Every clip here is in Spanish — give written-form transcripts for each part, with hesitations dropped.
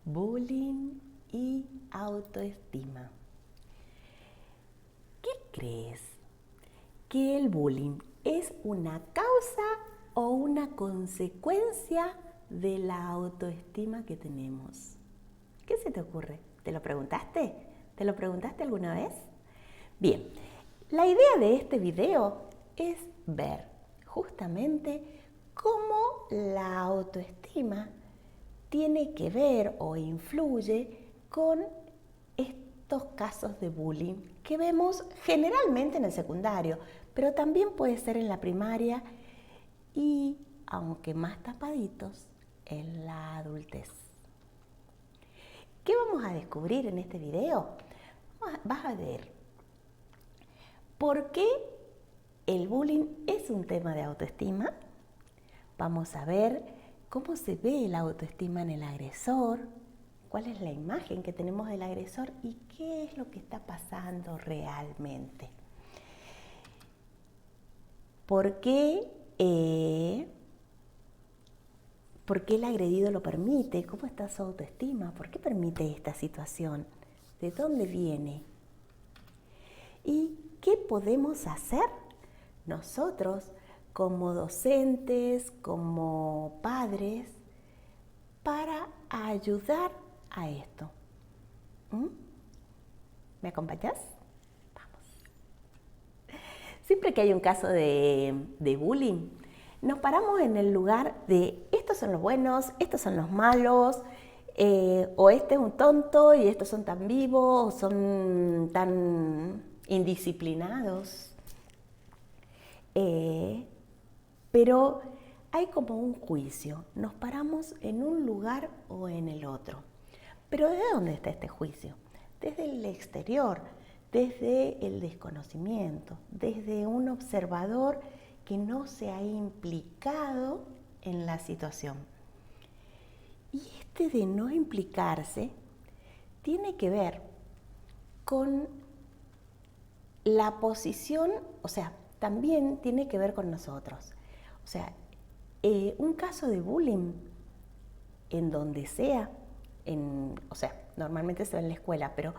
Bullying y autoestima. ¿Qué crees? ¿Que el bullying es una causa o una consecuencia de la autoestima que tenemos? ¿Qué se te ocurre? ¿Te lo preguntaste? ¿Te lo preguntaste alguna vez? Bien, la idea de este video es ver justamente cómo la autoestima tiene que ver o influye con estos casos de bullying que vemos generalmente en el secundario, pero también puede ser en la primaria y, aunque más tapaditos, en la adultez. ¿Qué vamos a descubrir en este video? Vas a ver por qué el bullying es un tema de autoestima. Vamos a ver cómo se ve la autoestima en el agresor, cuál es la imagen que tenemos del agresor y qué es lo que está pasando realmente. ¿Por qué el agredido lo permite? ¿Cómo está su autoestima? ¿Por qué permite esta situación? ¿De dónde viene? ¿Y qué podemos hacer nosotros como docentes, como padres, para ayudar a esto? ¿Me acompañas? Vamos. Siempre que hay un caso de bullying, nos paramos en el lugar de estos son los buenos, estos son los malos, o este es un tonto y estos son tan vivos, son tan indisciplinados. Pero hay como un juicio, nos paramos en un lugar o en el otro. Pero ¿de dónde está este juicio? Desde el exterior, desde el desconocimiento, desde un observador que no se ha implicado en la situación. Y este de no implicarse tiene que ver con la posición, o sea, también tiene que ver con nosotros. O sea, un caso de bullying en donde sea, normalmente se ve en la escuela, pero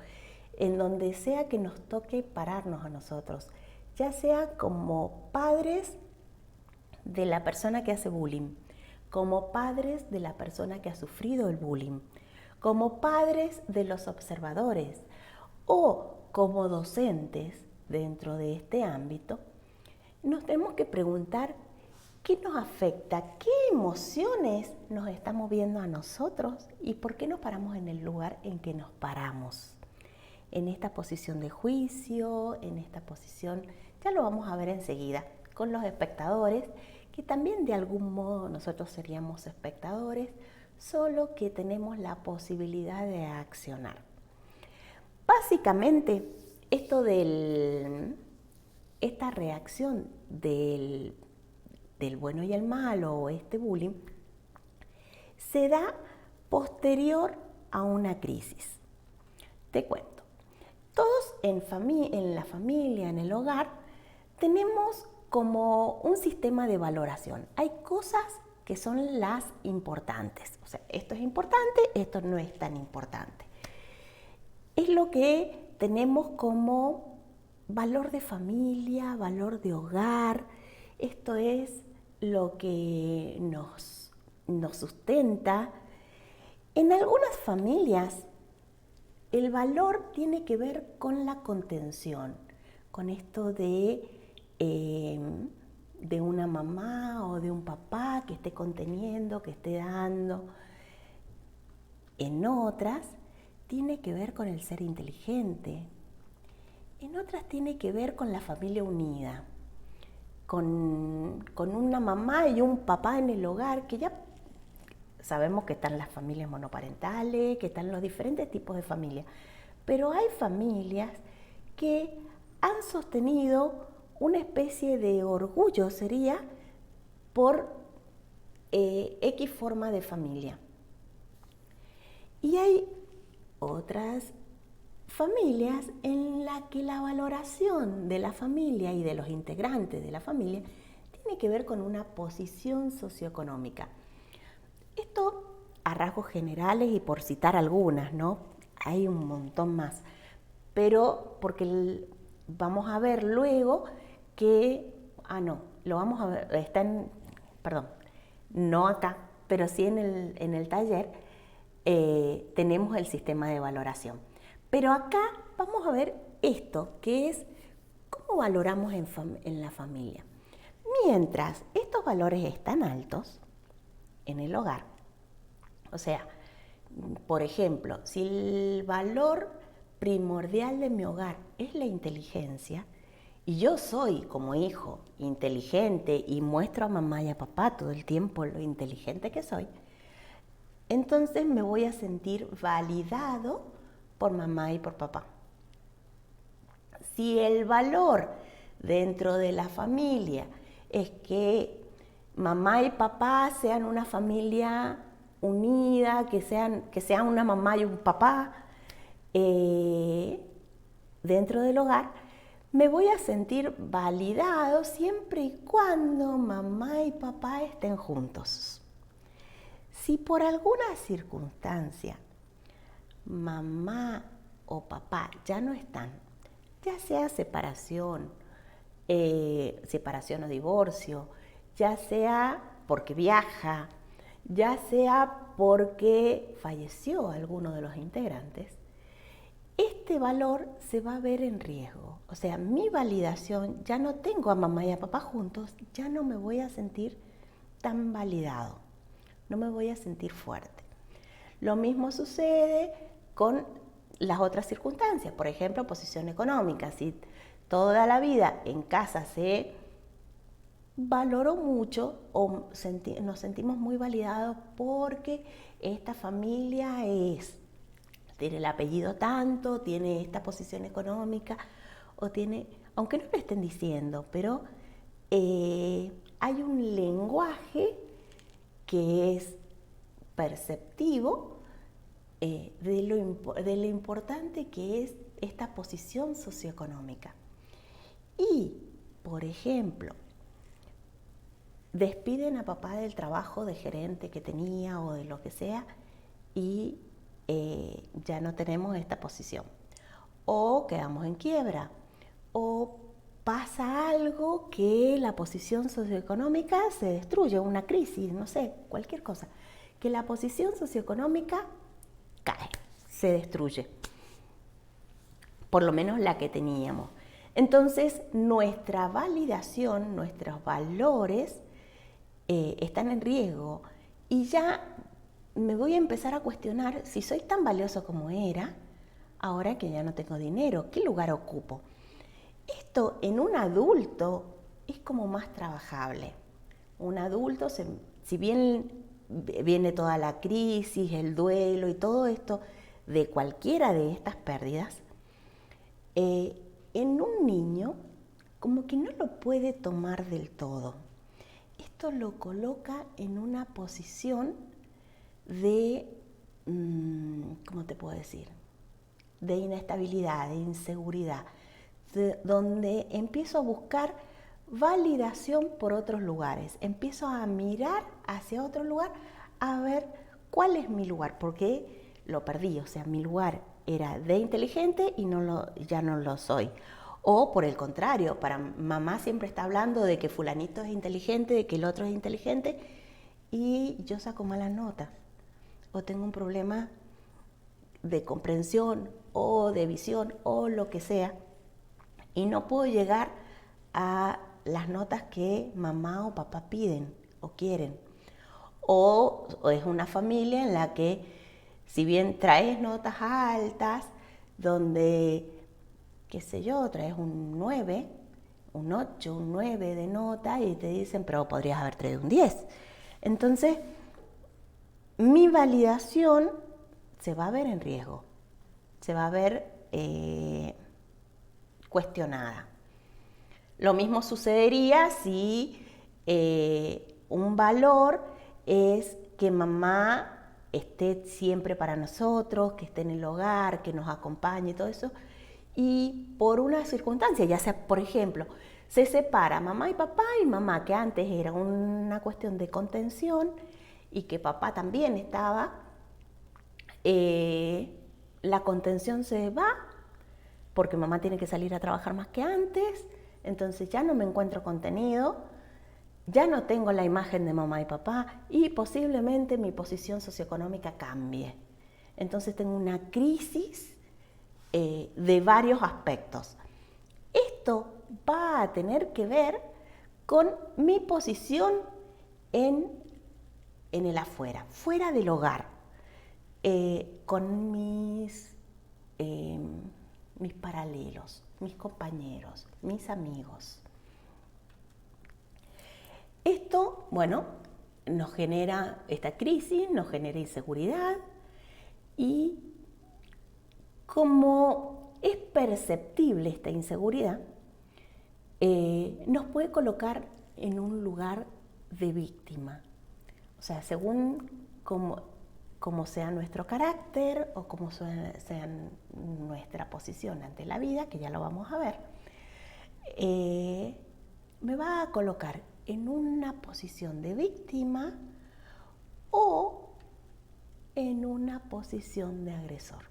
en donde sea que nos toque pararnos a nosotros, ya sea como padres de la persona que hace bullying, como padres de la persona que ha sufrido el bullying, como padres de los observadores o como docentes dentro de este ámbito, nos tenemos que preguntar qué nos afecta, qué emociones nos está moviendo a nosotros y por qué nos paramos en el lugar en que nos paramos. En esta posición de juicio, en esta posición, ya lo vamos a ver enseguida, con los espectadores, que también de algún modo nosotros seríamos espectadores, solo que tenemos la posibilidad de accionar. Básicamente, esta reacción del bueno y el malo o este bullying se da posterior a una crisis. Te cuento, todos en la familia, en el hogar, tenemos como un sistema de valoración. Hay cosas que son las importantes. O sea, esto es importante, esto no es tan importante. Es lo que tenemos como valor de familia, valor de hogar. Esto es lo que nos sustenta. En algunas familias, el valor tiene que ver con la contención, con esto de una mamá o de un papá que esté conteniendo, que esté dando. En otras, tiene que ver con el ser inteligente. En otras tiene que ver con la familia unida, con una mamá y un papá en el hogar, que ya sabemos que están las familias monoparentales, que están los diferentes tipos de familias, pero hay familias que han sostenido una especie de orgullo, sería, por X forma de familia. Y hay otras familias en las que la valoración de la familia y de los integrantes de la familia tiene que ver con una posición socioeconómica. Esto a rasgos generales y por citar algunas, ¿no? Hay un montón más. Pero porque vamos a ver luego que, lo vamos a ver, perdón, no acá, pero sí en el taller tenemos el sistema de valoración. Pero acá vamos a ver esto, que es cómo valoramos en la familia. Mientras estos valores están altos en el hogar, o sea, por ejemplo, si el valor primordial de mi hogar es la inteligencia, y yo soy como hijo inteligente y muestro a mamá y a papá todo el tiempo lo inteligente que soy, entonces me voy a sentir validado por mamá y por papá. Si el valor dentro de la familia es que mamá y papá sean una familia unida, que sean una mamá y un papá dentro del hogar, me voy a sentir validado siempre y cuando mamá y papá estén juntos. Si por alguna circunstancia mamá o papá ya no están, ya sea separación o divorcio, ya sea porque viaja, ya sea porque falleció alguno de los integrantes, este valor se va a ver en riesgo. O sea, mi validación, ya no tengo a mamá y a papá juntos, ya no me voy a sentir tan validado, no me voy a sentir fuerte. Lo mismo sucede con las otras circunstancias, por ejemplo, posición económica. Si toda la vida en casa se valoró mucho o nos sentimos muy validados porque esta familia tiene el apellido tanto, tiene esta posición económica, o tiene, aunque no lo estén diciendo, pero hay un lenguaje que es perceptivo de lo importante que es esta posición socioeconómica. Y, por ejemplo, despiden a papá del trabajo de gerente que tenía o de lo que sea y ya no tenemos esta posición. O quedamos en quiebra. O pasa algo que la posición socioeconómica se destruye, una crisis, no sé, cualquier cosa. Que la posición socioeconómica cae, se destruye. Por lo menos la que teníamos. Entonces, nuestra validación, nuestros valores están en riesgo y ya me voy a empezar a cuestionar si soy tan valioso como era ahora que ya no tengo dinero, ¿qué lugar ocupo? Esto en un adulto es como más trabajable. Un adulto, si bien viene toda la crisis, el duelo y todo esto de cualquiera de estas pérdidas, en un niño como que no lo puede tomar del todo. Esto lo coloca en una posición de, ¿cómo te puedo decir? De inestabilidad, de inseguridad, donde empiezo a buscar validación por otros lugares. Empiezo a mirar hacia otro lugar a ver cuál es mi lugar, porque lo perdí, o sea, mi lugar era de inteligente y ya no lo soy. O por el contrario, para mamá siempre está hablando de que fulanito es inteligente, de que el otro es inteligente y yo saco malas notas. O tengo un problema de comprensión o de visión o lo que sea y no puedo llegar a las notas que mamá o papá piden o quieren. O es una familia en la que si bien traes notas altas, donde, qué sé yo, traes un 9, un 8, un 9 de nota y te dicen, pero podrías haber traído un 10. Entonces, mi validación se va a ver en riesgo, se va a ver cuestionada. Lo mismo sucedería si un valor es que mamá esté siempre para nosotros, que esté en el hogar, que nos acompañe y todo eso. Y por una circunstancia, ya sea, por ejemplo, se separa mamá y mamá, que antes era una cuestión de contención y que papá también estaba La contención se va porque mamá tiene que salir a trabajar más que antes, entonces ya no me encuentro contenido, ya no tengo la imagen de mamá y papá y posiblemente mi posición socioeconómica cambie. Entonces tengo una crisis de varios aspectos. Esto va a tener que ver con mi posición en el afuera, fuera del hogar, con mis paralelos, mis compañeros, mis amigos. Esto, bueno, nos genera esta crisis, nos genera inseguridad y como es perceptible esta inseguridad, nos puede colocar en un lugar de víctima. O sea, según cómo sea nuestro carácter o cómo sea nuestra posición ante la vida, que ya lo vamos a ver, me va a colocar en una posición de víctima o en una posición de agresor.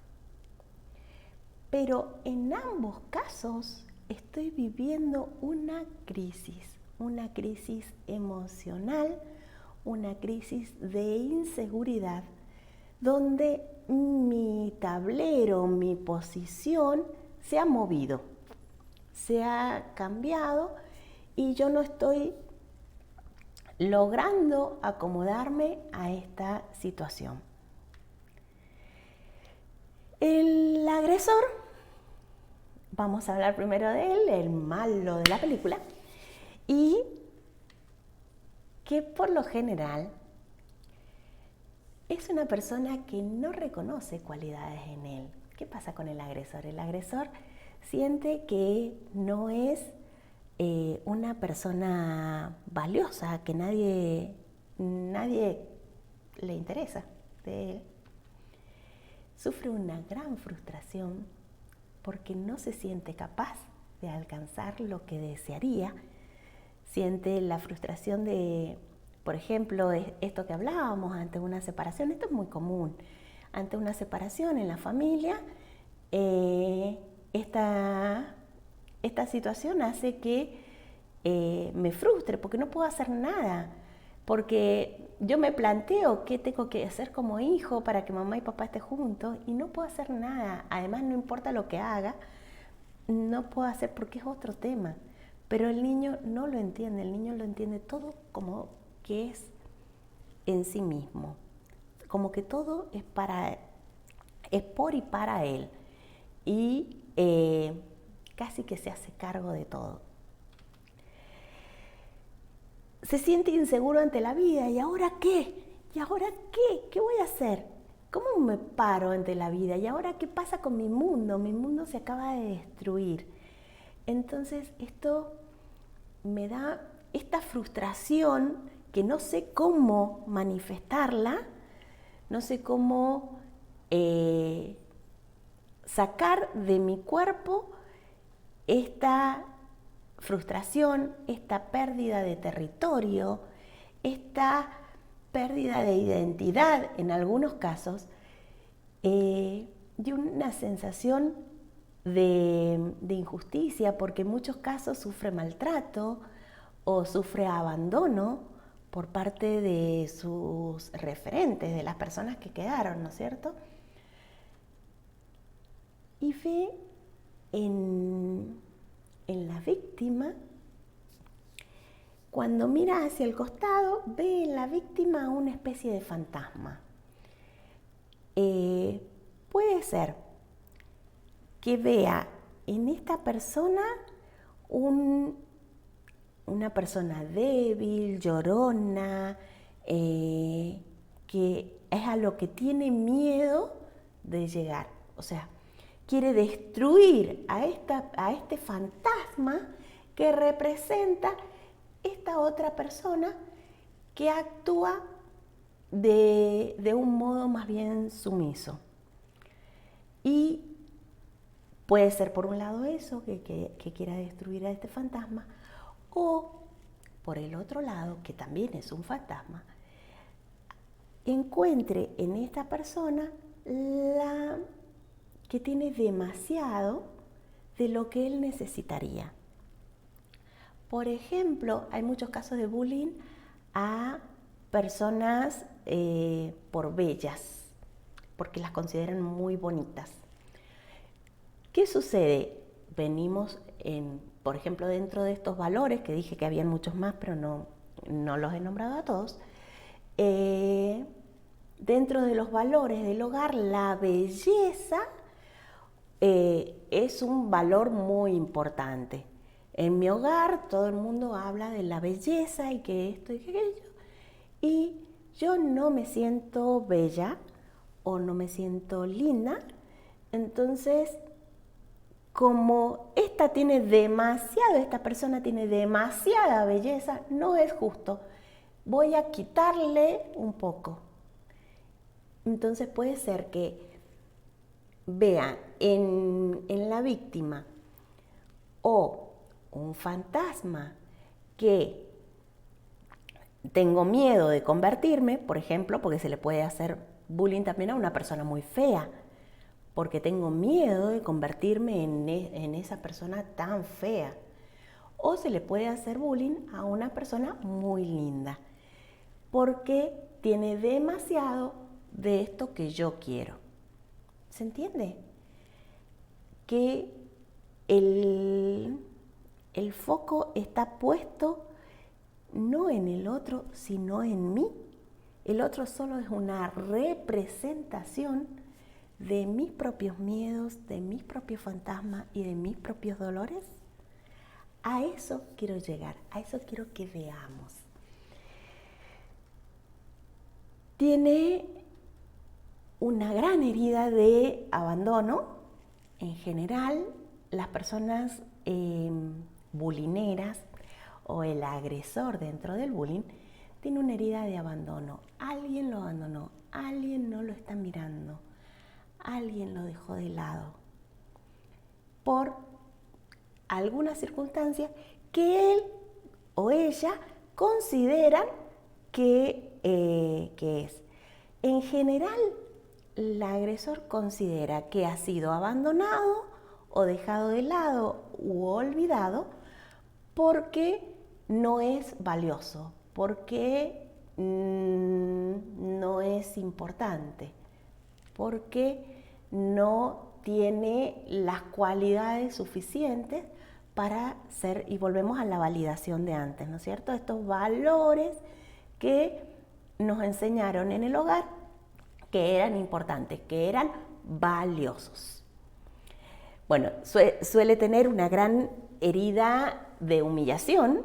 Pero en ambos casos estoy viviendo una crisis emocional, una crisis de inseguridad, donde mi tablero, mi posición se ha movido, se ha cambiado y yo no estoy logrando acomodarme a esta situación. El agresor, vamos a hablar primero de él, el malo de la película, y que por lo general es una persona que no reconoce cualidades en él. ¿Qué pasa con el agresor? El agresor siente que no es una persona valiosa, que nadie le interesa de él. Sufre una gran frustración porque no se siente capaz de alcanzar lo que desearía. Siente la frustración de, por ejemplo, esto que hablábamos ante una separación. Esto es muy común. Ante una separación en la familia, esta situación hace que me frustre porque no puedo hacer nada. Porque yo me planteo qué tengo que hacer como hijo para que mamá y papá estén juntos y no puedo hacer nada. Además, no importa lo que haga, no puedo hacer porque es otro tema. Pero el niño no lo entiende, el niño lo entiende todo como que es en sí mismo. Como que todo es por y para él. Y casi que se hace cargo de todo. Se siente inseguro ante la vida. ¿Y ahora qué? ¿Y ahora qué? ¿Qué voy a hacer? ¿Cómo me paro ante la vida? ¿Y ahora qué pasa con mi mundo? Mi mundo se acaba de destruir. Entonces esto me da esta frustración que no sé cómo manifestarla, no sé cómo sacar de mi cuerpo esta frustración, esta pérdida de territorio, esta pérdida de identidad en algunos casos, y una sensación de injusticia, porque en muchos casos sufre maltrato o sufre abandono por parte de sus referentes, de las personas que quedaron, ¿no es cierto? Y ve en la víctima, cuando mira hacia el costado, ve en la víctima una especie de fantasma. Puede ser que vea en esta persona una persona débil, llorona, que es a lo que tiene miedo de llegar. O sea, quiere destruir a este fantasma que representa esta otra persona que actúa de un modo más bien sumiso. Y puede ser por un lado eso, que quiera destruir a este fantasma, o por el otro lado, que también es un fantasma, encuentre en esta persona que tiene demasiado de lo que él necesitaría. Por ejemplo, hay muchos casos de bullying a personas por bellas, porque las consideran muy bonitas. ¿Qué sucede? Venimos, por ejemplo, dentro de estos valores, que dije que habían muchos más, pero no los he nombrado a todos, dentro de los valores del hogar, la belleza es un valor muy importante. En mi hogar todo el mundo habla de la belleza y que esto y que aquello, y yo no me siento bella o no me siento linda. Entonces, como esta persona tiene demasiada belleza, no es justo, voy a quitarle un poco. Entonces puede ser que vea en la víctima o un fantasma que tengo miedo de convertirme, por ejemplo, porque se le puede hacer bullying también a una persona muy fea, porque tengo miedo de convertirme en esa persona tan fea. O se le puede hacer bullying a una persona muy linda, porque tiene demasiado de esto que yo quiero. ¿Se entiende? Que el foco está puesto no en el otro, sino en mí. El otro solo es una representación de mis propios miedos, de mis propios fantasmas y de mis propios dolores. A eso quiero llegar, a eso quiero que veamos. Tiene una gran herida de abandono. En general, las personas bulineras o el agresor dentro del bullying tiene una herida de abandono. Alguien lo abandonó, alguien no lo está mirando, alguien lo dejó de lado por alguna circunstancia que él o ella consideran que es. En general, el agresor considera que ha sido abandonado o dejado de lado u olvidado porque no es valioso, porque no es importante, porque no tiene las cualidades suficientes para ser, y volvemos a la validación de antes, ¿no es cierto? Estos valores que nos enseñaron en el hogar que eran importantes, que eran valiosos. Bueno, suele tener una gran herida de humillación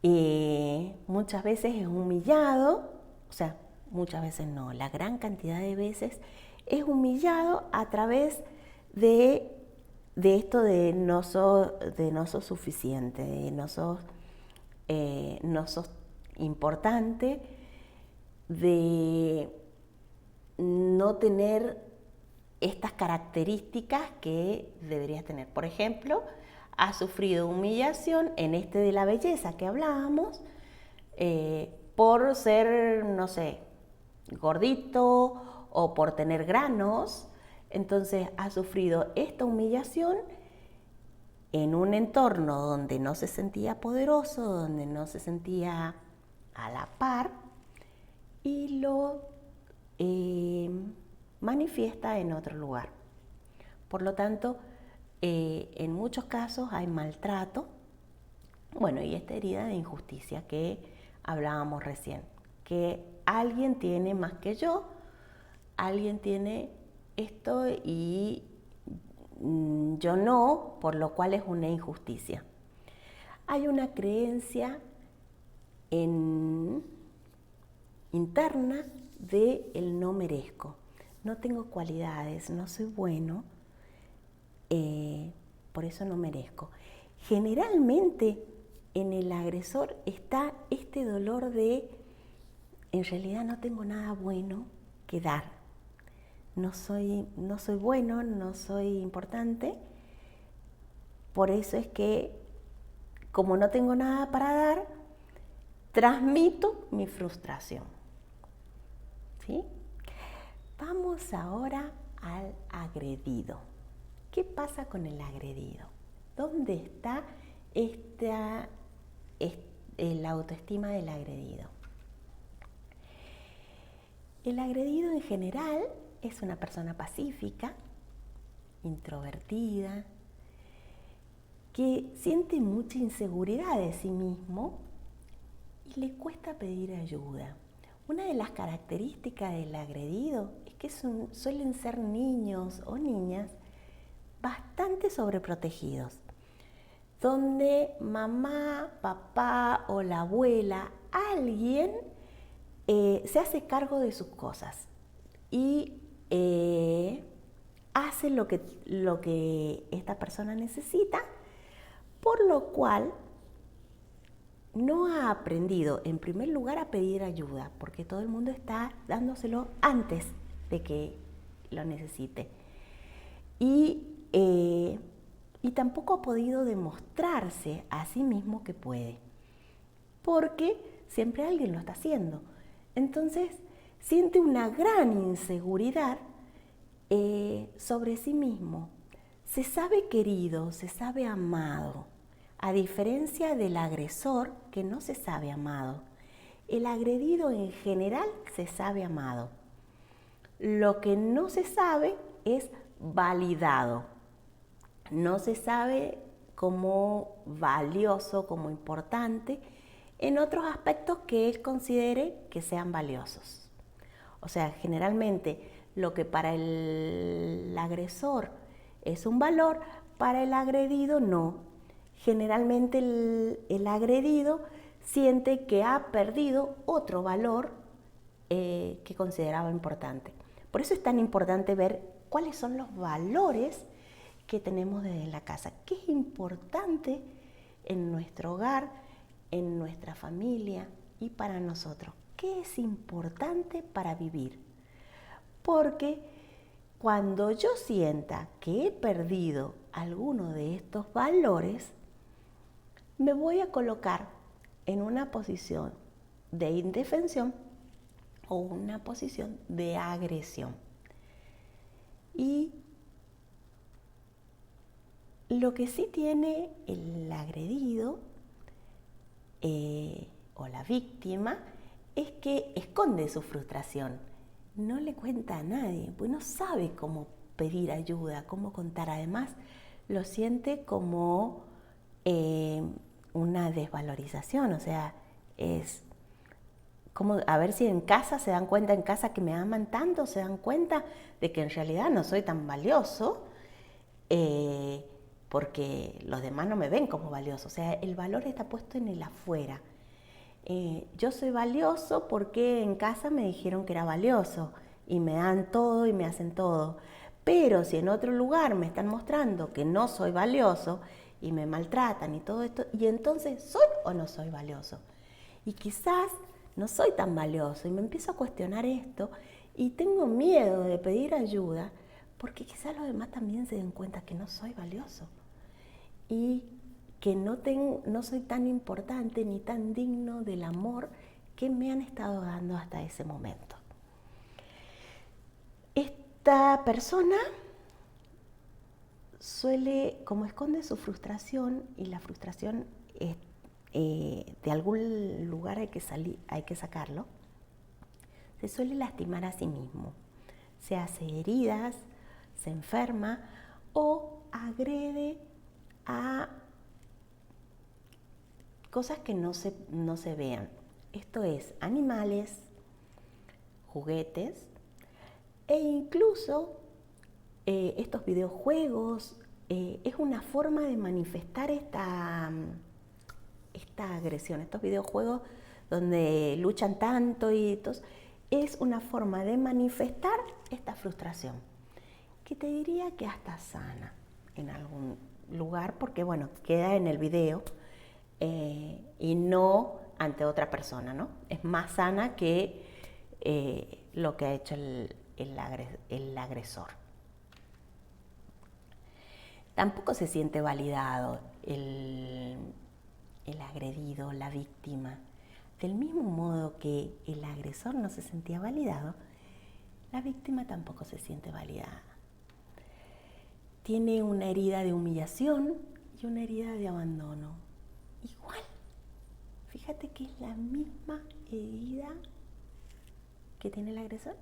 y muchas veces es humillado, o sea, muchas veces no, la gran cantidad de veces es humillado a través de esto de no sos suficiente, de no sos importante, de no tener estas características que deberías tener. Por ejemplo, has sufrido humillación en de la belleza que hablábamos, por ser, no sé, gordito o por tener granos. Entonces has sufrido esta humillación en un entorno donde no se sentía poderoso, donde no se sentía a la par, y lo manifiesta en otro lugar. Por lo tanto, en muchos casos hay maltrato, bueno, y esta herida de injusticia que hablábamos recién, que alguien tiene más que yo, alguien tiene esto y yo no, por lo cual es una injusticia. Hay una creencia interna de el no merezco, no tengo cualidades, no soy bueno, por eso no merezco. Generalmente en el agresor está este dolor de, en realidad no tengo nada bueno que dar, no soy bueno, no soy importante, por eso es que como no tengo nada para dar, transmito mi frustración. ¿Sí? Vamos ahora al agredido. ¿Qué pasa con el agredido? ¿Dónde está la autoestima del agredido? El agredido en general es una persona pacífica, introvertida, que siente mucha inseguridad de sí mismo y le cuesta pedir ayuda. Una de las características del agredido es que suelen ser niños o niñas bastante sobreprotegidos, donde mamá, papá o la abuela, alguien se hace cargo de sus cosas y hace lo que esta persona necesita, por lo cual no ha aprendido, en primer lugar, a pedir ayuda, porque todo el mundo está dándoselo antes de que lo necesite. Y tampoco ha podido demostrarse a sí mismo que puede, porque siempre alguien lo está haciendo. Entonces, siente una gran inseguridad sobre sí mismo. Se sabe querido, se sabe amado, a diferencia del agresor que no se sabe amado. El agredido en general se sabe amado. Lo que no se sabe es validado. No se sabe como valioso, como importante, en otros aspectos que él considere que sean valiosos. O sea, generalmente lo que para el agresor es un valor, para el agredido no. Generalmente el agredido siente que ha perdido otro valor que consideraba importante. Por eso es tan importante ver cuáles son los valores que tenemos desde la casa, qué es importante en nuestro hogar, en nuestra familia y para nosotros, qué es importante para vivir. Porque cuando yo sienta que he perdido alguno de estos valores, me voy a colocar en una posición de indefensión o una posición de agresión. Y lo que sí tiene el agredido o la víctima es que esconde su frustración. No le cuenta a nadie, pues no sabe cómo pedir ayuda, cómo contar. Además, lo siente como una desvalorización, o sea, es como a ver si en casa se dan cuenta, en casa que me aman tanto, se dan cuenta de que en realidad no soy tan valioso, porque los demás no me ven como valioso. O sea, el valor está puesto en el afuera. Yo soy valioso porque en casa me dijeron que era valioso y me dan todo y me hacen todo. Pero si en otro lugar me están mostrando que no soy valioso y me maltratan y todo esto, y entonces ¿soy o no soy valioso? Y quizás no soy tan valioso y me empiezo a cuestionar esto y tengo miedo de pedir ayuda porque quizás los demás también se den cuenta que no soy valioso y que no soy tan importante ni tan digno del amor que me han estado dando hasta ese momento. Esta persona suele, como esconde su frustración, y la frustración de algún lugar hay que sacarlo, se suele lastimar a sí mismo. Se hace heridas, se enferma o agrede a cosas que no se vean. Esto es animales, juguetes e incluso estos videojuegos. Es una forma de manifestar esta agresión. Estos videojuegos donde luchan tanto es una forma de manifestar esta frustración, que te diría que hasta sana en algún lugar, porque bueno, queda en el video y no ante otra persona, ¿no? Es más sana que lo que ha hecho el agresor. Tampoco se siente validado el agredido, la víctima. Del mismo modo que el agresor no se sentía validado, la víctima tampoco se siente validada. Tiene una herida de humillación y una herida de abandono. Igual, fíjate que es la misma herida que tiene el agresor.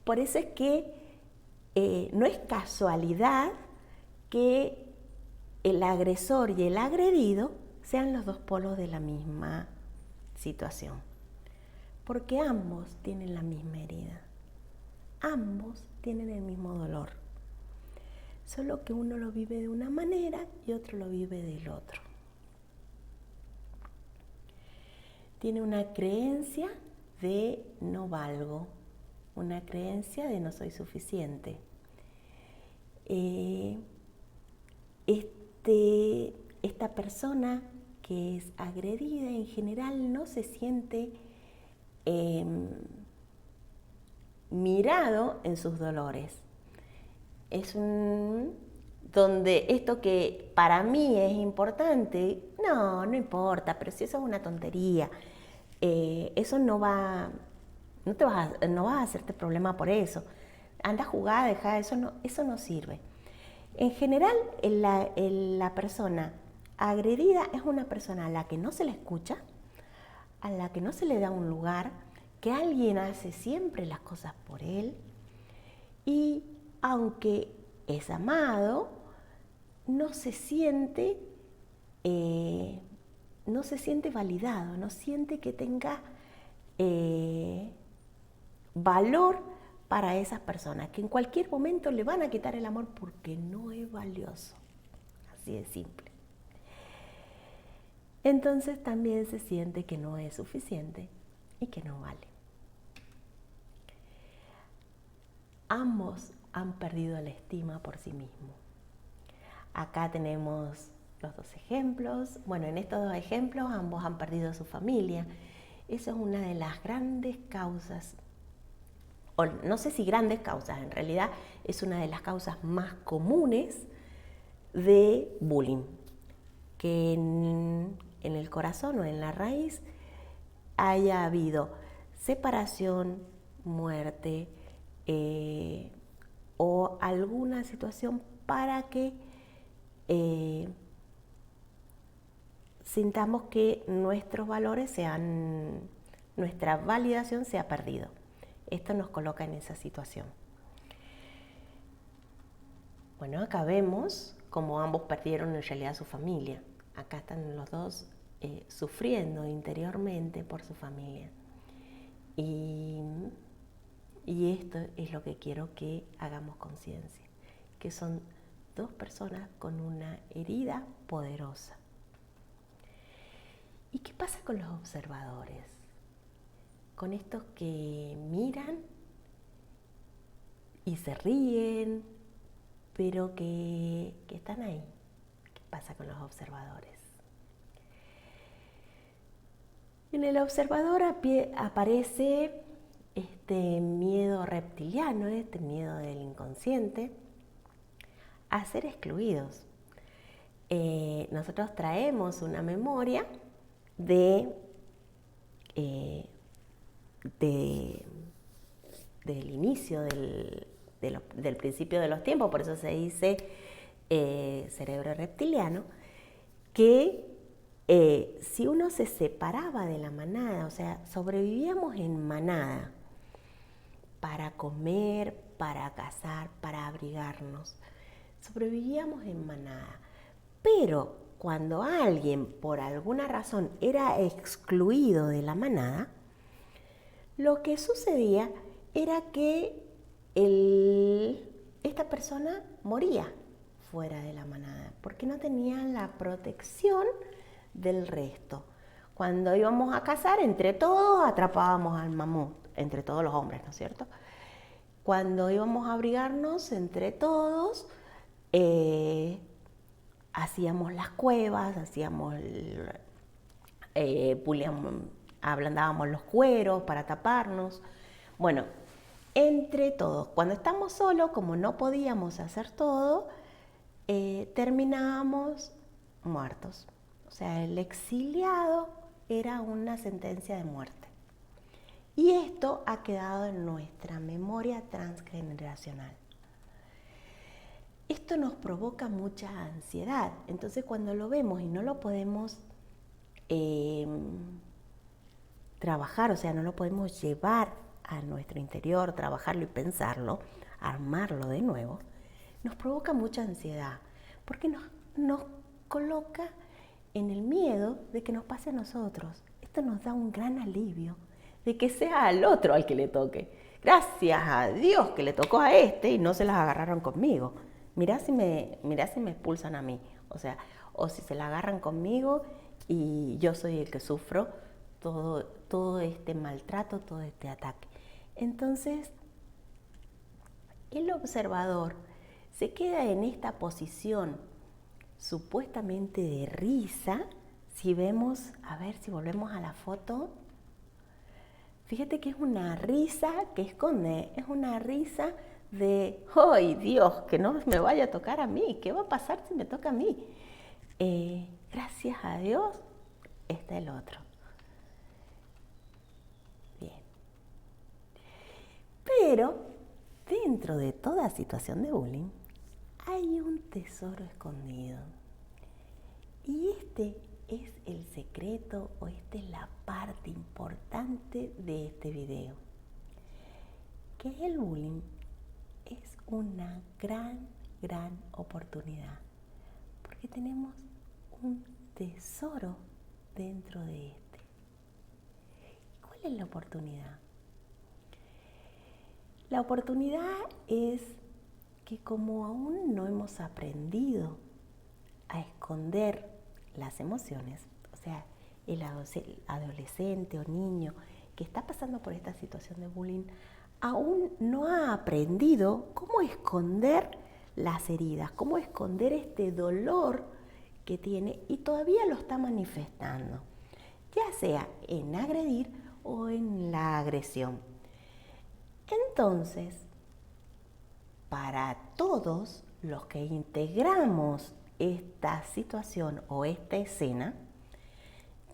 Por eso es que no es casualidad que el agresor y el agredido sean los dos polos de la misma situación. Porque ambos tienen la misma herida. Ambos tienen el mismo dolor. Solo que uno lo vive de una manera y otro lo vive del otro. Tiene una creencia de no valgo, una creencia de no soy suficiente. Esta persona que es agredida en general no se siente mirado en sus dolores. Es donde esto que para mí es importante, no importa, pero si eso es una tontería, eso no vas a hacerte problema por eso. Anda a jugar, deja, eso no sirve. En general, la persona agredida es una persona a la que no se le escucha, a la que no se le da un lugar, que alguien hace siempre las cosas por él, y aunque es amado, no se siente validado, no siente que tenga valor para esas personas, que en cualquier momento le van a quitar el amor porque no es valioso. Así de simple. Entonces también se siente que no es suficiente y que no vale. Ambos han perdido la estima por sí mismos. Acá tenemos los dos ejemplos. Bueno, en estos dos ejemplos ambos han perdido su familia. Eso es una de las grandes causas, o no sé si grandes causas, en realidad es una de las causas más comunes de bullying, que en el corazón o en la raíz haya habido separación, muerte, o alguna situación para que sintamos que nuestros valores nuestra validación se ha perdido. Esto nos coloca en esa situación. Bueno, acá vemos cómo ambos perdieron en realidad su familia. Acá están los dos sufriendo interiormente por su familia. Y esto es lo que quiero que hagamos conciencia, que son dos personas con una herida poderosa. ¿Y qué pasa con los observadores? Con estos que miran y se ríen, pero que están ahí. ¿Qué pasa con los observadores? En el observador aparece este miedo reptiliano, este miedo del inconsciente, a ser excluidos. Nosotros traemos una memoria del inicio del principio de los tiempos, por eso se dice cerebro reptiliano, que si uno se separaba de la manada, o sea, sobrevivíamos en manada para comer, para cazar, para abrigarnos, sobrevivíamos en manada, pero cuando alguien por alguna razón era excluido de la manada, lo que sucedía era que esta persona moría fuera de la manada porque no tenía la protección del resto. Cuando íbamos a cazar, entre todos atrapábamos al mamut, entre todos los hombres, ¿no es cierto? Cuando íbamos a abrigarnos, entre todos, hacíamos las cuevas, ablandábamos los cueros para taparnos. Bueno, entre todos. Cuando estamos solos, como no podíamos hacer todo, terminábamos muertos. O sea, el exiliado era una sentencia de muerte. Y esto ha quedado en nuestra memoria transgeneracional. Esto nos provoca mucha ansiedad. Entonces cuando lo vemos y no lo podemos trabajar, o sea, no lo podemos llevar a nuestro interior, trabajarlo y pensarlo, armarlo de nuevo, nos provoca mucha ansiedad, porque nos coloca en el miedo de que nos pase a nosotros. Esto nos da un gran alivio de que sea al otro al que le toque. Gracias a Dios que le tocó a este y no se las agarraron conmigo. Mirá si me expulsan a mí. O sea, o si se la agarran conmigo y yo soy el que sufro todo este maltrato, todo este ataque. Entonces, el observador se queda en esta posición supuestamente de risa. Si vemos, a ver si volvemos a la foto, fíjate que es una risa que esconde, es una risa de, ¡ay Dios, que no me vaya a tocar a mí! ¿Qué va a pasar si me toca a mí? Gracias a Dios está el otro. Bien. Pero dentro de toda situación de bullying hay un tesoro escondido. Y este es el secreto, o esta es la parte importante de este video. Que el bullying es una gran oportunidad. Porque tenemos un tesoro dentro de este. ¿Cuál es la oportunidad? La oportunidad es que como aún no hemos aprendido a esconder las emociones, o sea, el adolescente o niño que está pasando por esta situación de bullying aún no ha aprendido cómo esconder las heridas, cómo esconder este dolor que tiene y todavía lo está manifestando, ya sea en agredir o en la agresión. Entonces, para todos los que integramos esta situación o esta escena,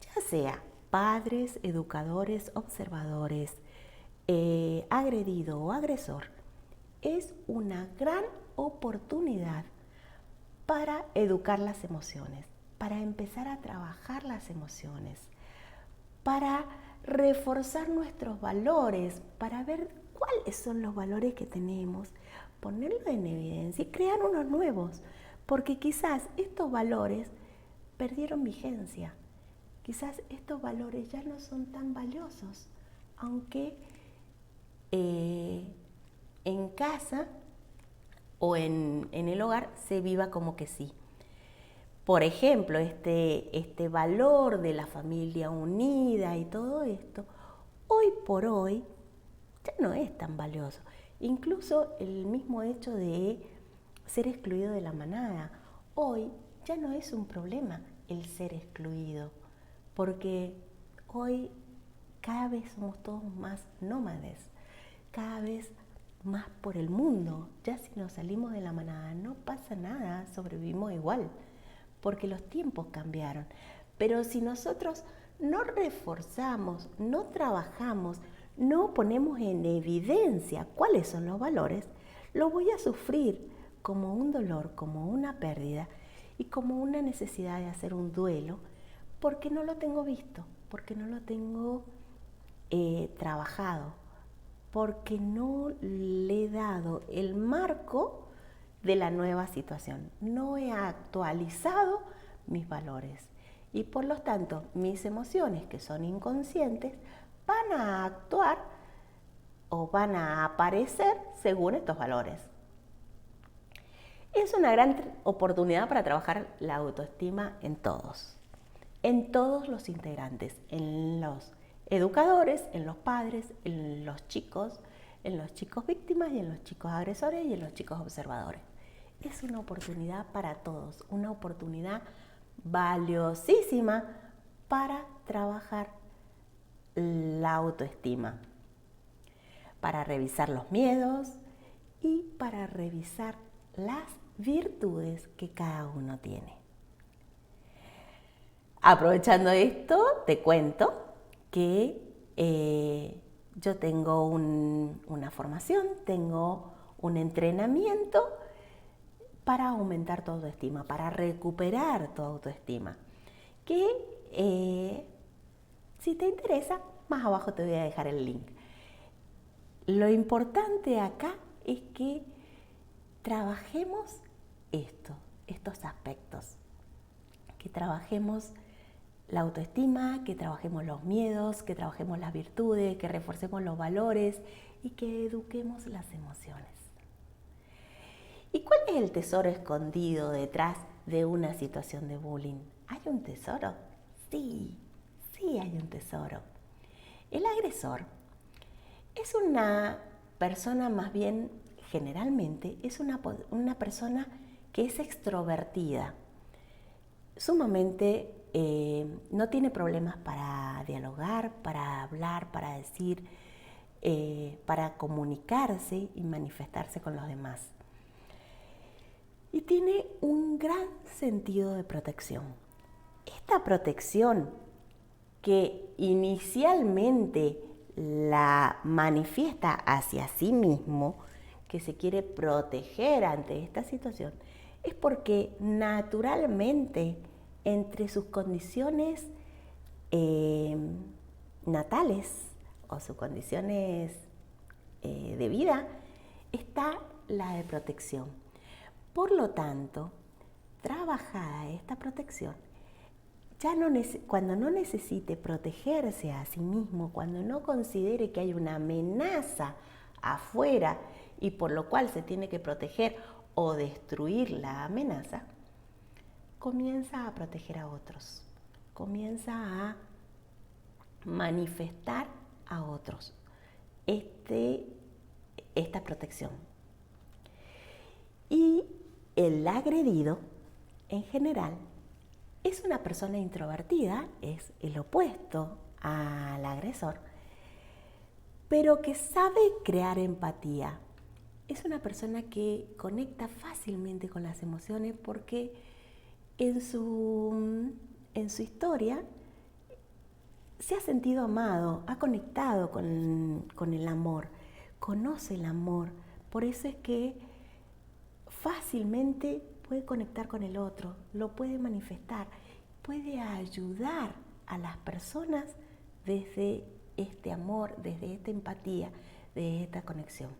ya sea padres, educadores, observadores, agredido o agresor, es una gran oportunidad para educar las emociones, para empezar a trabajar las emociones, para reforzar nuestros valores, para ver cuáles son los valores que tenemos, ponerlos en evidencia y crear unos nuevos, porque quizás estos valores perdieron vigencia, quizás estos valores ya no son tan valiosos, aunque en casa o en el hogar se viva como que sí. Por ejemplo, este valor de la familia unida y todo esto, hoy por hoy ya no es tan valioso. Incluso el mismo hecho de ser excluido de la manada, hoy ya no es un problema el ser excluido, porque hoy cada vez somos todos más nómades, cada vez más por el mundo. Ya si nos salimos de la manada no pasa nada, sobrevivimos igual, porque los tiempos cambiaron. Pero si nosotros no reforzamos, no trabajamos, no ponemos en evidencia cuáles son los valores, lo voy a sufrir como un dolor, como una pérdida y como una necesidad de hacer un duelo, porque no lo tengo visto, porque no lo tengo trabajado, porque no le he dado el marco de la nueva situación. No he actualizado mis valores y por lo tanto mis emociones, que son inconscientes, van a actuar o van a aparecer según estos valores. Es una gran oportunidad para trabajar la autoestima en todos los integrantes, en los educadores, en los padres, en los chicos víctimas y en los chicos agresores y en los chicos observadores. Es una oportunidad para todos, una oportunidad valiosísima para trabajar la autoestima, para revisar los miedos y para revisar las virtudes que cada uno tiene. Aprovechando esto, te cuento que Yo tengo una formación, tengo un entrenamiento para aumentar tu autoestima, para recuperar tu autoestima. Que si te interesa, más abajo te voy a dejar el link. Lo importante acá es que trabajemos estos aspectos, que trabajemos la autoestima, que trabajemos los miedos, que trabajemos las virtudes, que reforcemos los valores y que eduquemos las emociones. ¿Y cuál es el tesoro escondido detrás de una situación de bullying? ¿Hay un tesoro? Sí, sí hay un tesoro. El agresor es una persona, más bien generalmente, es una persona que es extrovertida, sumamente no tiene problemas para dialogar, para hablar, para decir, para comunicarse y manifestarse con los demás. Y tiene un gran sentido de protección. Esta protección que inicialmente la manifiesta hacia sí mismo, que se quiere proteger ante esta situación, es porque naturalmente entre sus condiciones natales o sus condiciones de vida está la de protección. Por lo tanto, trabajada esta protección, ya cuando no necesite protegerse a sí mismo, cuando no considere que hay una amenaza afuera y por lo cual se tiene que proteger o destruir la amenaza, comienza a proteger a otros, comienza a manifestar a otros esta protección. Y el agredido, en general, es una persona introvertida, es el opuesto al agresor, pero que sabe crear empatía. Es una persona que conecta fácilmente con las emociones porque en su historia se ha sentido amado, ha conectado con el amor, conoce el amor. Por eso es que fácilmente puede conectar con el otro, lo puede manifestar, puede ayudar a las personas desde este amor, desde esta empatía, desde esta conexión.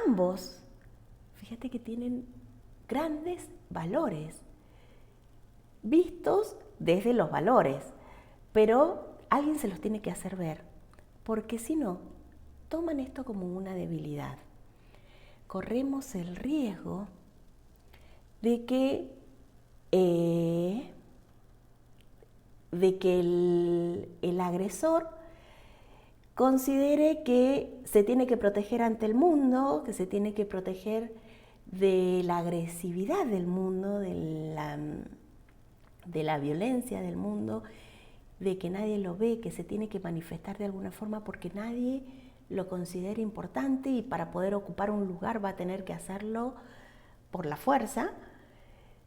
Ambos, fíjate que tienen grandes valores, vistos desde los valores, pero alguien se los tiene que hacer ver, porque si no, toman esto como una debilidad. Corremos el riesgo de que el agresor considere que se tiene que proteger ante el mundo, que se tiene que proteger de la agresividad del mundo, de la violencia del mundo, de que nadie lo ve, que se tiene que manifestar de alguna forma porque nadie lo considera importante y para poder ocupar un lugar va a tener que hacerlo por la fuerza.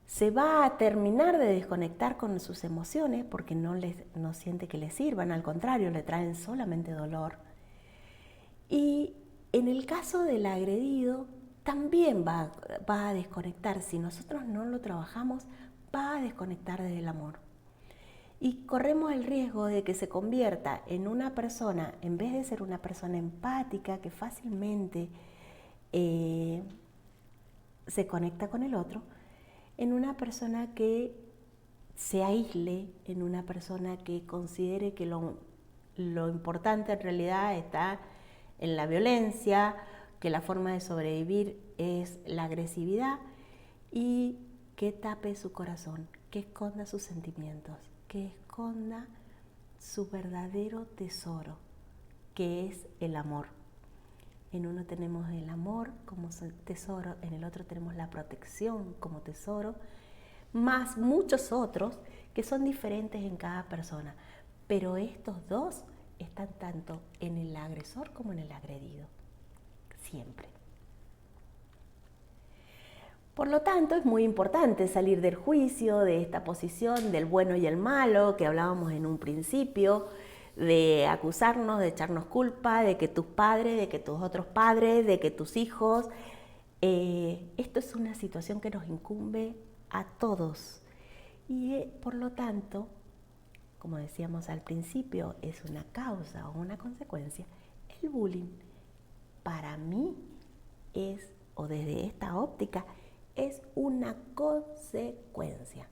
Se va a terminar de desconectar con sus emociones porque no siente que le sirvan, al contrario, le traen solamente dolor. Y en el caso del agredido, también va a desconectar. Si nosotros no lo trabajamos, va a desconectar del amor. Y corremos el riesgo de que se convierta en una persona, en vez de ser una persona empática que fácilmente se conecta con el otro, en una persona que se aísle, en una persona que considere que lo importante en realidad está en la violencia, que la forma de sobrevivir es la agresividad y que tape su corazón, que esconda sus sentimientos, que esconda su verdadero tesoro, que es el amor. En uno tenemos el amor como tesoro, en el otro tenemos la protección como tesoro, más muchos otros que son diferentes en cada persona. Pero estos dos están tanto en el agresor como en el agredido, siempre. Por lo tanto, es muy importante salir del juicio, de esta posición del bueno y el malo que hablábamos en un principio, de acusarnos, de echarnos culpa, de que tus padres, de que tus otros padres, de que tus hijos. Esto es una situación que nos incumbe a todos y por lo tanto, como decíamos al principio, es una causa o una consecuencia. El bullying para mí es, o desde esta óptica, es una consecuencia.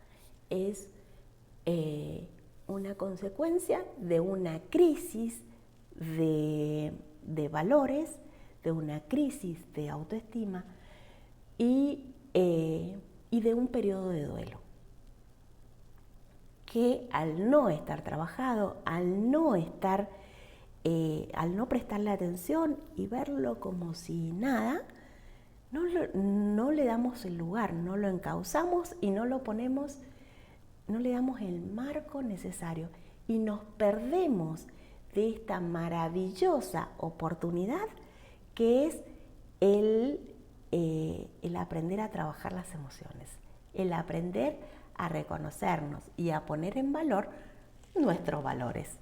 Es una consecuencia de una crisis de valores, de una crisis de autoestima y de un periodo de duelo que al no estar trabajado, al no prestarle atención y verlo como si nada, no le damos el lugar, no lo encauzamos y no le damos el marco necesario y nos perdemos de esta maravillosa oportunidad que es el aprender a trabajar las emociones, el aprender a reconocernos y a poner en valor nuestros valores.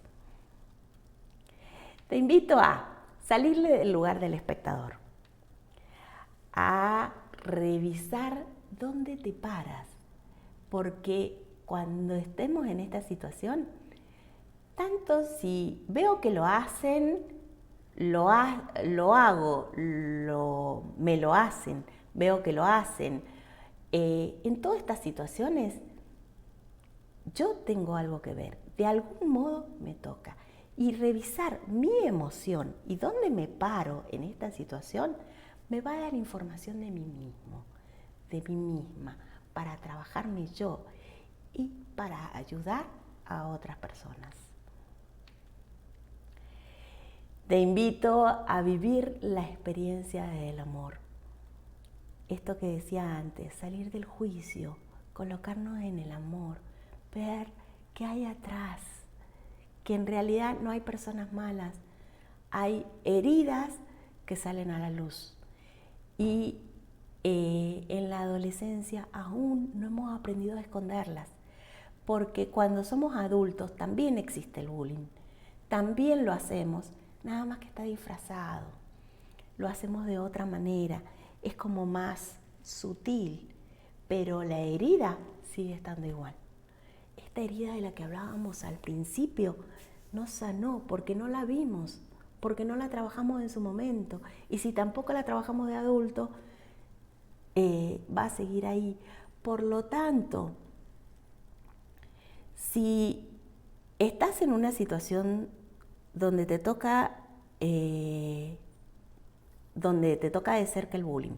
Te invito a salirle del lugar del espectador, a revisar dónde te paras, porque cuando estemos en esta situación, tanto si veo que lo hacen, me lo hacen, veo que lo hacen, en todas estas situaciones yo tengo algo que ver, de algún modo me toca. Y revisar mi emoción y dónde me paro en esta situación me va a dar información de mí mismo, de mí misma, para trabajarme yo y para ayudar a otras personas. Te invito a vivir la experiencia del amor. Esto que decía antes, salir del juicio, colocarnos en el amor, ver qué hay atrás, que en realidad no hay personas malas, hay heridas que salen a la luz. Y en la adolescencia aún no hemos aprendido a esconderlas, porque cuando somos adultos también existe el bullying, también lo hacemos, nada más que está disfrazado, lo hacemos de otra manera, es como más sutil, pero la herida sigue estando igual. Esta herida de la que hablábamos al principio no sanó porque no la vimos, porque no la trabajamos en su momento. Y si tampoco la trabajamos de adulto, va a seguir ahí. Por lo tanto, si estás en una situación donde te toca de cerca el bullying,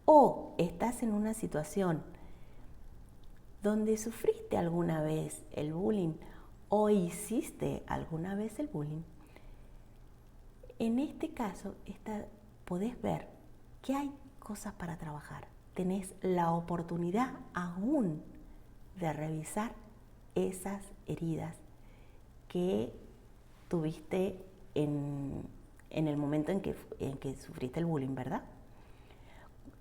o estás en una situación donde sufriste alguna vez el bullying o hiciste alguna vez el bullying, en este caso podés ver que hay cosas para trabajar. Tenés la oportunidad aún de revisar esas heridas que tuviste en el momento en que sufriste el bullying, ¿verdad?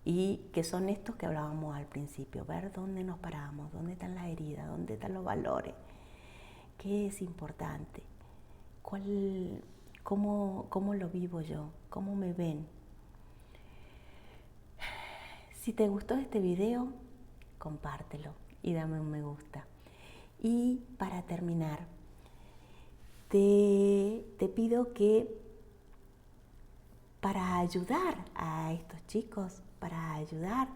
Y que son estos que hablábamos al principio, ver dónde nos paramos, dónde están las heridas, dónde están los valores, qué es importante, cómo lo vivo yo, cómo me ven. Si te gustó este video, compártelo y dame un me gusta. Y para terminar, te pido que para ayudar a estos chicos, para ayudar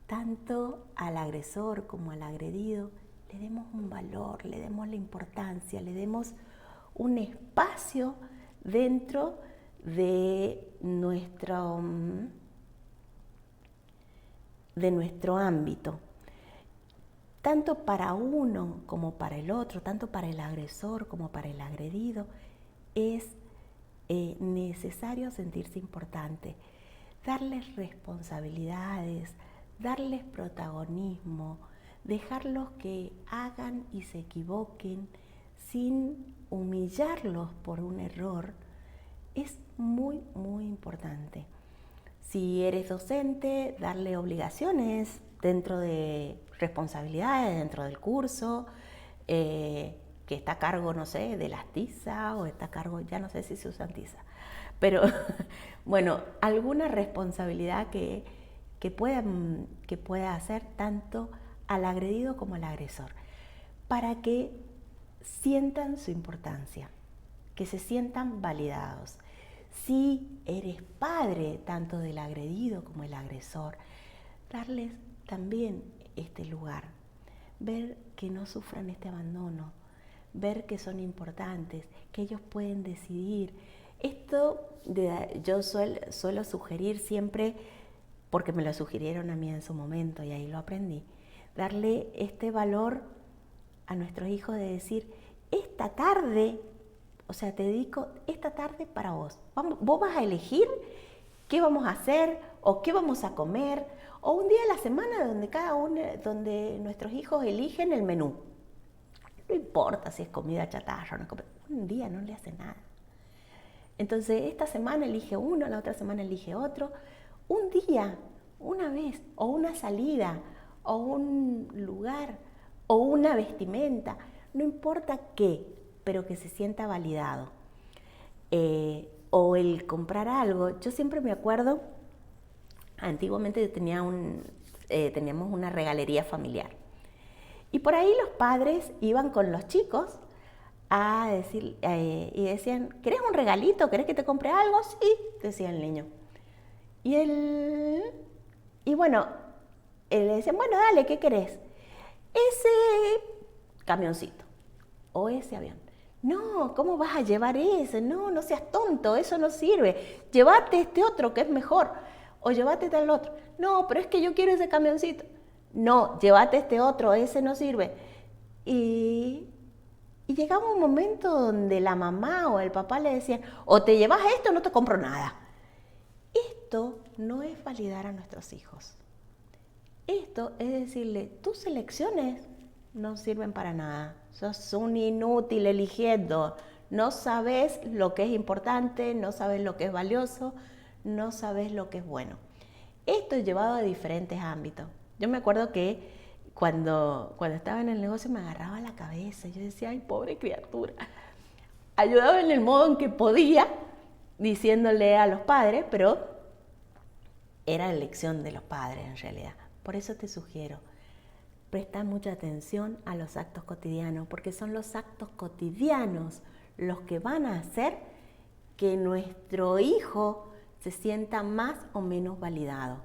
tanto al agresor como al agredido, le demos un valor, le demos la importancia, le demos un espacio dentro de nuestro ámbito. Tanto para uno como para el otro, tanto para el agresor como para el agredido, es necesario sentirse importante, darles responsabilidades, darles protagonismo, dejarlos que hagan y se equivoquen sin humillarlos por un error, es muy, muy importante. Si eres docente, darle obligaciones dentro de responsabilidades, dentro del curso, que está a cargo, no sé, de las tizas o está a cargo, ya no sé si se usan tizas, pero bueno, alguna responsabilidad que pueda hacer tanto al agredido como al agresor, para que sientan su importancia, que se sientan validados. Si eres padre tanto del agredido como el agresor, darles también este lugar, ver que no sufran este abandono, ver que son importantes, que ellos pueden decidir. Yo suelo sugerir siempre, porque me lo sugirieron a mí en su momento y ahí lo aprendí, darle este valor a nuestros hijos de decir, esta tarde, o sea, te dedico esta tarde para vos. Vos vas a elegir qué vamos a hacer o qué vamos a comer, o un día a la semana donde nuestros hijos eligen el menú. No importa si es comida chatarra o no, un día no le hace nada. Entonces, esta semana elige uno, la otra semana elige otro. Un día, una vez, o una salida, o un lugar, o una vestimenta, no importa qué, pero que se sienta validado. O el comprar algo. Yo siempre me acuerdo, antiguamente teníamos una regalería familiar. Y por ahí los padres iban con los chicos a decir, y decían, ¿querés un regalito? ¿Querés que te compre algo? Sí, decía el niño. Y bueno, le decían, bueno, dale, ¿qué querés? Ese camioncito o ese avión. No, ¿cómo vas a llevar ese? No, no seas tonto, eso no sirve. Llévate este otro que es mejor. O llévate tal otro. No, pero es que yo quiero ese camioncito. No, llévate este otro, ese no sirve. Y llegaba un momento donde la mamá o el papá le decían, o te llevas esto o no te compro nada. Esto no es validar a nuestros hijos. Esto es decirle, tus elecciones no sirven para nada. Sos un inútil eligiendo. No sabes lo que es importante, no sabes lo que es valioso, no sabes lo que es bueno. Esto es llevado a diferentes ámbitos. Yo me acuerdo que cuando estaba en el negocio me agarraba la cabeza. Yo decía, ay, pobre criatura. Ayudaba en el modo en que podía, diciéndole a los padres, pero era elección de los padres en realidad. Por eso te sugiero, presta mucha atención a los actos cotidianos, porque son los actos cotidianos los que van a hacer que nuestro hijo se sienta más o menos validado.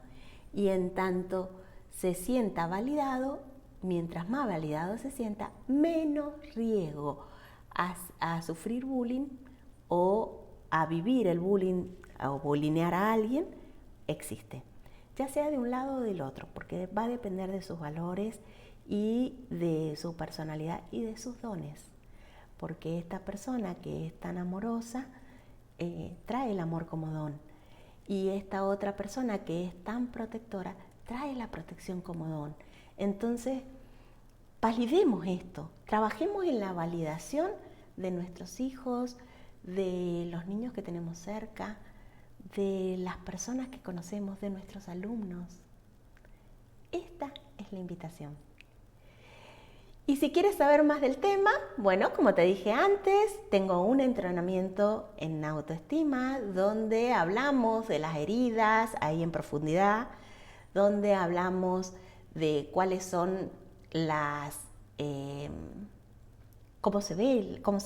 Y en tanto se sienta validado, mientras más validado se sienta, menos riesgo a sufrir bullying o a vivir el bullying o bulinear a alguien existe, ya sea de un lado o del otro, porque va a depender de sus valores y de su personalidad y de sus dones, porque esta persona que es tan amorosa trae el amor como don, y esta otra persona que es tan protectora trae la protección como don. Entonces, validemos esto, trabajemos en la validación de nuestros hijos, de los niños que tenemos cerca, de las personas que conocemos, de nuestros alumnos. Esta es la invitación. Y si quieres saber más del tema, bueno, como te dije antes, tengo un entrenamiento en autoestima donde hablamos de las heridas ahí en profundidad, donde hablamos de cuáles son cómo se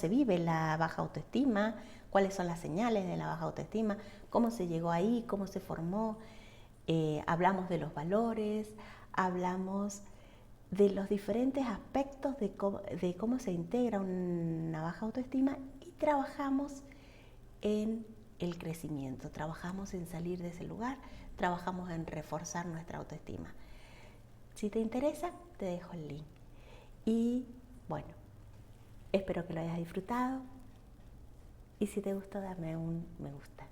vive la baja autoestima, cuáles son las señales de la baja autoestima, cómo se llegó ahí, cómo se formó. Hablamos de los valores, hablamos de los diferentes aspectos de cómo se integra una baja autoestima y trabajamos en el crecimiento, trabajamos en salir de ese lugar, trabajamos en reforzar nuestra autoestima. Si te interesa, te dejo el link. Y bueno, espero que lo hayas disfrutado y si te gustó, dame un me gusta.